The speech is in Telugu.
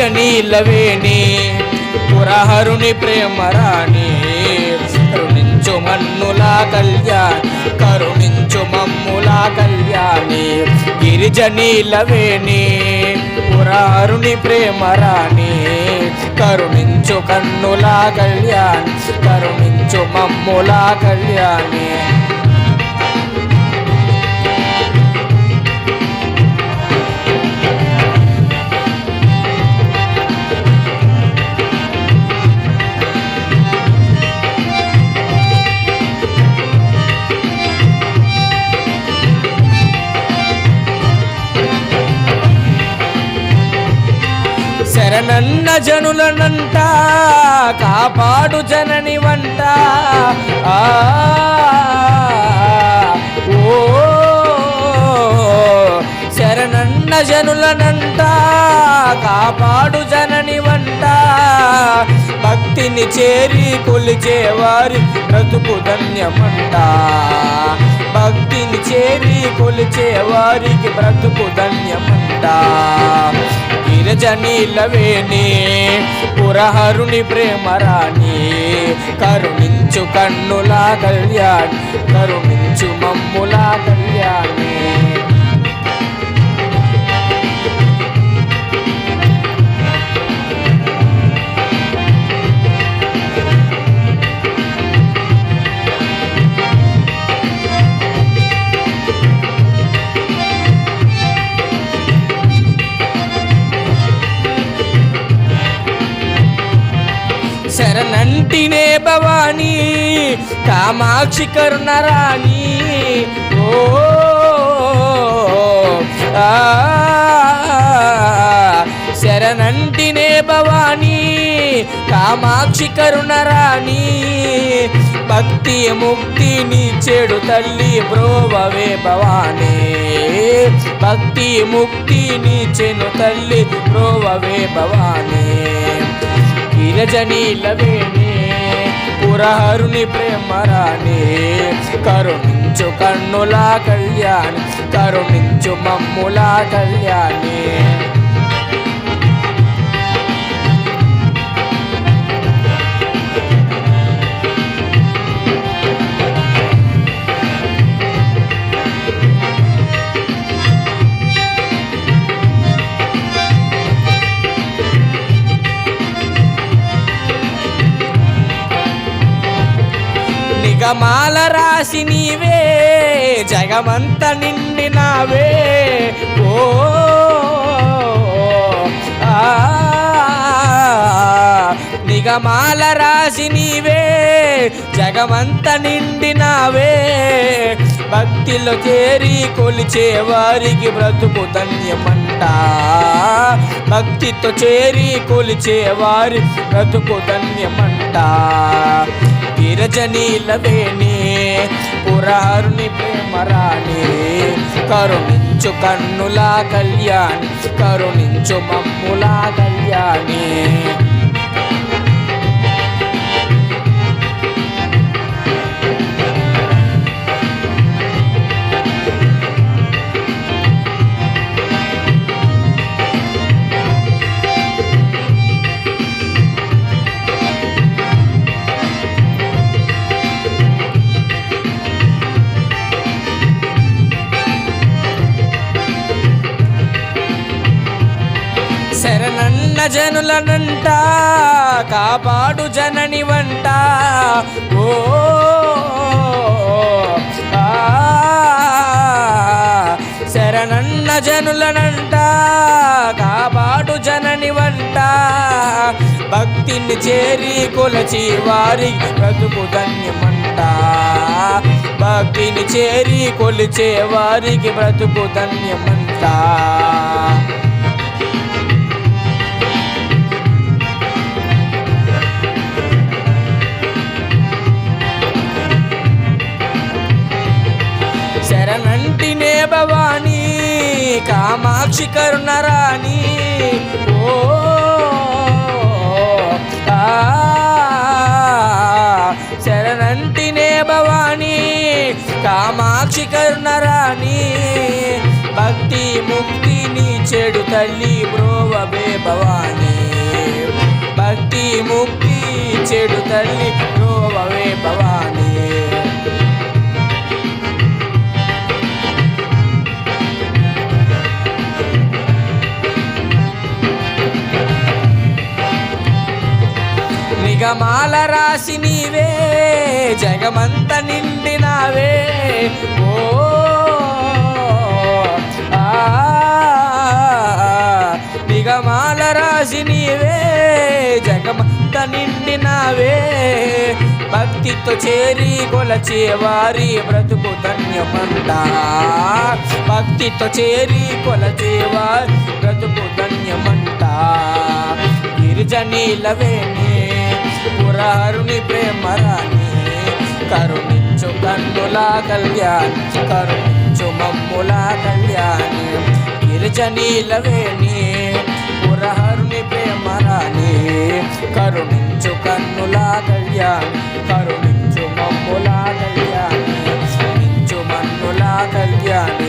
గిరిజనీలవేణి పురహరుని ప్రేమరాణి కరుణించు మన్నులా కళ్యాణి కరుణించు మమ్ములా కళ్యాణి గిరిజనీలవేణి పురహరుని ప్రేమరాణి కరుణించు కన్నులా కళ్యాణి కరుణించు మమ్ములా కళ్యాణి శరణన్న జనులనంట కాపాడు జనని వంట ఓ శరణన్న జనులనంట కాపాడు జనని వంట భక్తిని చేరి కొలిచేవారి బ్రతుకు ధన్యమంట భక్తిని చేరి కొలిచేవారికి బ్రతుకు ధన్యమంట గిరిజనీలవేణి పురహరుని ప్రేమరాణి కరుణించు కన్నులా కళ్యాణి కరుణించు మమ్ములా కళ్యాణి శరణంటినే భవానీ కామాక్షి కరుణరాణి ఓ శరణంటినే భవానీ కామాక్షి కరుణరాణి భక్తి ముక్తిని చెడు తల్లి బ్రోవవే భవానీ భక్తి ముక్తిని చెను తల్లి బ్రోవవే భవానీ గిరిజనీలవేణి పురహరుని ప్రేమరాణి కరుణించు కన్నులా కళ్యాణి కరుణించు మమ్ములా కళ్యాణి నిగమాల రాసి నీవే జగమంత నిండినావే ఓ నిగమాల రాసి నీవే జగమంత నిండినావే భక్తిలో చేరి కొలిచే వారికి బ్రతుకు ధన్యమంట భక్తితో చేరి కొలిచే వారి బ్రతుకు ధన్యమంట గిరిజనీలవేణి పురహరుని ప్రేమరాణి కరుణించు కన్నులా కళ్యాణి కరుణించు మమ్ములా కళ్యాణి శరణన్న జనులనంట కాపాడు జనని వంట ఓ శరణన్న జనులనంట కాపాడు జనని వంట భక్తిని చేరి కొలచి వారి బ్రతుకు ధన్యమంట భక్తిని చేరి కొలిచే వారికి బ్రతుకు ధన్యమంట శరణంటినే భవానీ కామాక్షి కరుణరాణి ఓ శరణంటినే భవానీ కామాక్షి కరుణరాణి భక్తి ముక్తిని చెడు తల్లి బ్రోవబే భవానీ ముక్తి చెడు తల్లి రోవవే భవానీ. నిగమాల రాసి నీవే జగమంత నిండినావే ఓ నిగమాల రాసి నీవే జగమంత నిండినావే. భక్తితో చేరి కొలచే వారి బ్రతుకు ధన్యమంట. భక్తితో చేరి కొలచే వారి బ్రతుకు ధన్యమంట. గిరిజనీలవేణి పురహరుని ప్రేమరాణి కరుణించు కన్నులా కళ్యాణి కరుణించు మమ్ములా కళ్యాణి. గిరిజనీలవేణి పురహరుని ప్రేమరాణి కరుణించు కన్నులా కళ్యాణి కరుణించు మమ్ములా కళ్యాణి కరుణించు మన్నులా కళ్యాణి.